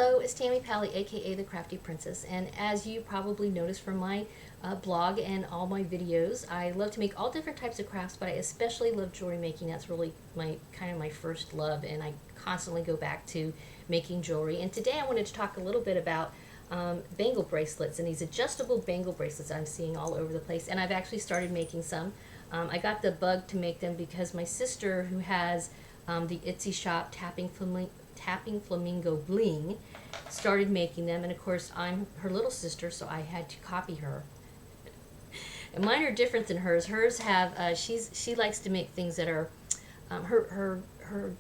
Hello, it's Tammy Pally, aka the Crafty Princess, and as you probably noticed from my blog and all my videos, I love to make all different types of crafts, but I especially love jewelry making. That's really my my first love, and I constantly go back to making jewelry. And today I wanted to talk a little bit about bangle bracelets and these adjustable bangle bracelets I'm seeing all over the place, and I've actually started making some. I got the bug to make them because my sister, who has the Etsy shop Tapping Flamingo Bling, started making them, and of course I'm her little sister, so I had to copy her. And mine are different than hers. Hers have she likes to make things that are her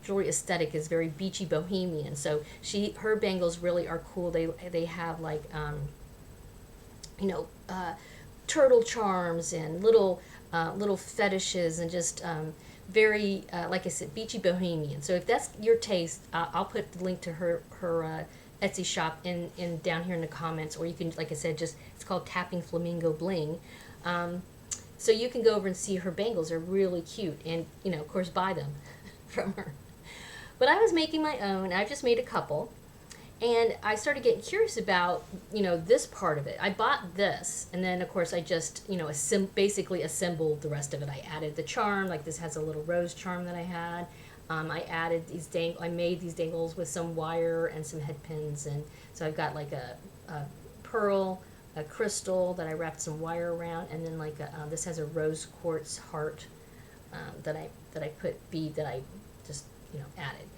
jewelry aesthetic is very beachy bohemian. So her bangles really are cool. They have like turtle charms and little fetishes and just very like I said, beachy bohemian. So if that's your taste, I'll put the link to her Etsy shop in down here in the comments, or you can, like I said, just it's called Tapping Flamingo Bling. So you can go over and see her bangles. They're really cute, and of course buy them from her. But I was making my own. I just made a couple, and I started getting curious about this part of it. I bought this, and then of course I just basically assembled the rest of it. I added the charm, like this has a little rose charm that I had. I added these I made these dangles with some wire and some head pins, and so I've got like a pearl, a crystal that I wrapped some wire around, and then like this has a rose quartz heart that I put bead that I just added.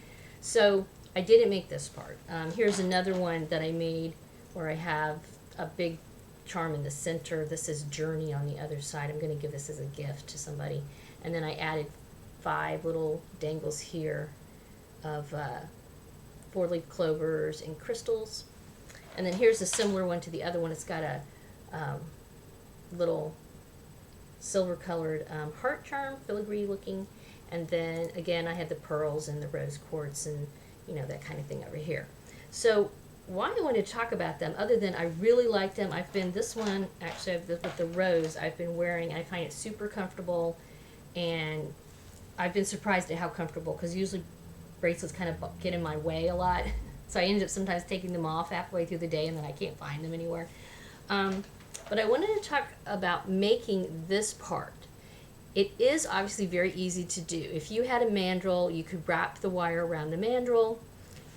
So I didn't make this part. Here's another one that I made where I have a big charm in the center. This is Journey on the other side. I'm going to give this as a gift to somebody. And then I added 5 little dangles here of 4-leaf clovers and crystals. And then here's a similar one to the other one. It's got a little silver-colored heart charm, filigree looking. And then again, I have the pearls and the rose quartz and that kind of thing over here. So why I wanted to talk about them, other than I really like them. This one actually with the rose I've been wearing. I find it super comfortable, and I've been surprised at how comfortable, because usually bracelets kind of get in my way a lot. So I ended up sometimes taking them off halfway through the day, and then I can't find them anywhere. But I wanted to talk about making this part. It is obviously very easy to do. If you had a mandrel, you could wrap the wire around the mandrel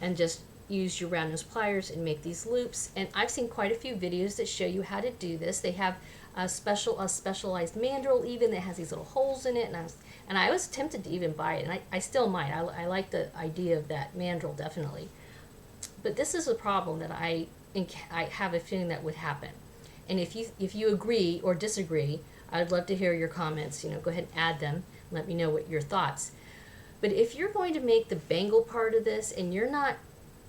and just use your round nose pliers and make these loops. And I've seen quite a few videos that show you how to do this. They have a specialized mandrel even that has these little holes in it, and I was tempted to even buy it, and I still might. I like the idea of that mandrel, definitely. But this is a problem that I have a feeling that would happen. And if you agree or disagree, I'd love to hear your comments. Go ahead and add them. Let me know what your thoughts. But if you're going to make the bangle part of this and you're not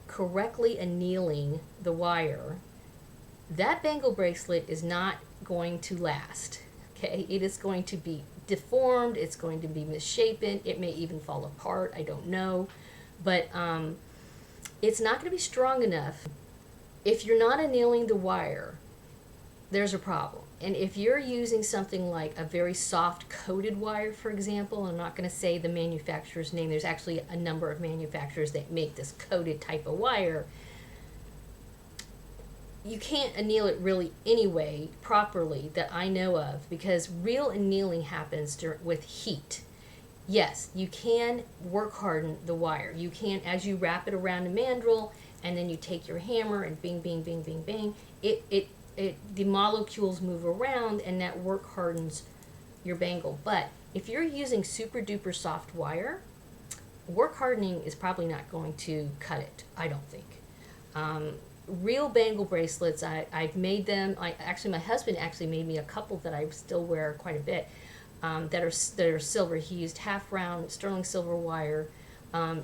correctly annealing the wire, that bangle bracelet is not going to last. Okay, it is going to be deformed. It's going to be misshapen. It may even fall apart. I don't know, but it's not going to be strong enough. If you're not annealing the wire, there's a problem. And if you're using something like a very soft coated wire, for example, I'm not going to say the manufacturer's name. There's actually a number of manufacturers that make this coated type of wire. You can't anneal it really anyway properly that I know of, because real annealing happens with heat. Yes, you can work harden the wire. You can, as you wrap it around a mandrel, and then you take your hammer and bing, bing, bing, bing, bing, the molecules move around, and that work hardens your bangle. But if you're using super duper soft wire, work hardening is probably not going to cut it, I don't think. Real bangle bracelets, I've made them. My husband actually made me a couple that I still wear quite a bit, that are silver. He used half round sterling silver wire,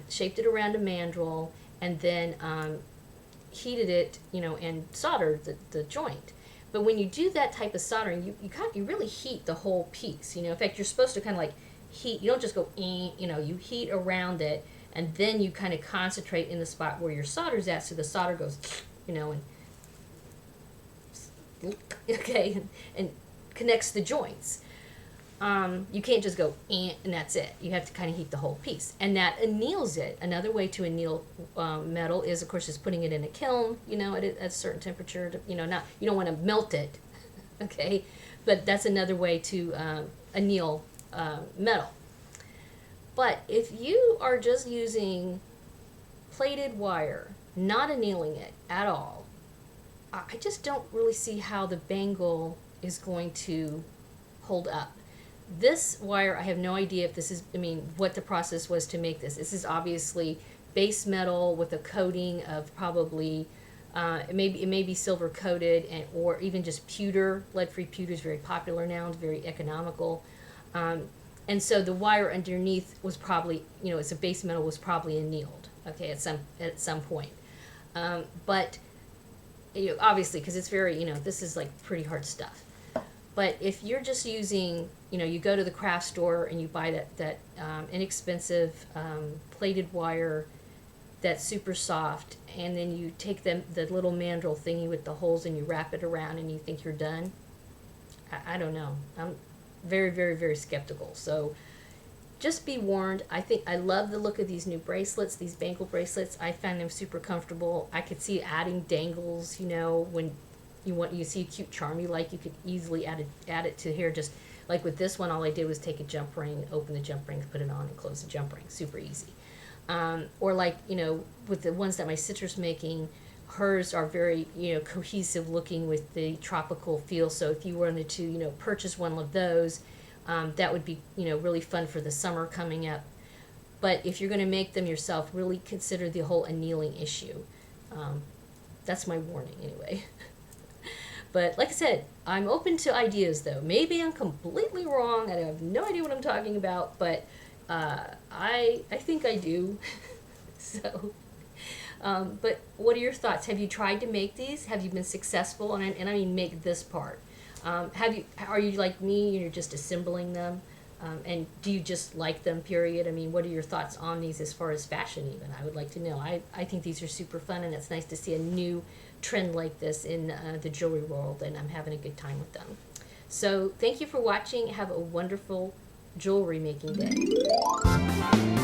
shaped it around a mandrel, and then heated it, and soldered the joint. But when you do that type of soldering, you really heat the whole piece. In fact, you're supposed to kind of like heat. You don't just go, you heat around it, and then you kind of concentrate in the spot where your solder's at, so the solder goes, and okay, and connects the joints. you can't just go and that's it. You have to kind of heat the whole piece, and that anneals it. Another way to anneal metal is, of course, just putting it in a kiln, at a certain temperature. Not, you don't want to melt it, okay, but that's another way to anneal metal. But if you are just using plated wire, not annealing it at all, I just don't really see how the bangle is going to hold up. This wire, I have no idea if this is, what the process was to make this. This is obviously base metal with a coating of probably, it may be silver coated, or even just pewter. Lead-free pewter is very popular now. It's very economical. And so the wire underneath was probably, it's a base metal, was probably annealed, okay, at some point. But obviously, because it's very, this is like pretty hard stuff. But if you're just using, you go to the craft store and you buy that inexpensive plated wire that's super soft, and then you take the little mandrel thingy with the holes and you wrap it around and you think you're done, I don't know. I'm very, very, very skeptical. So just be warned. I love the look of these new bracelets, these bangle bracelets. I find them super comfortable. I could see adding dangles, when you see a cute charm you like, you could easily add it to here. Just like with this one, all I did was take a jump ring, open the jump ring, put it on, and close the jump ring. Super easy. Or like, with the ones that my sister's making, hers are very, cohesive looking with the tropical feel. So if you wanted to, purchase one of those, that would be, really fun for the summer coming up. But if you're going to make them yourself, really consider the whole annealing issue. That's my warning anyway. But like I said, I'm open to ideas though. Maybe I'm completely wrong. I have no idea what I'm talking about, but I think I do. So, but what are your thoughts? Have you tried to make these? Have you been successful? And I mean, make this part. Are you like me? You're just assembling them, and do you just like them? Period. What are your thoughts on these as far as fashion? Even I would like to know. I think these are super fun, and it's nice to see a new trend like this in the jewelry world, and I'm having a good time with them. So thank you for watching. Have a wonderful jewelry making day.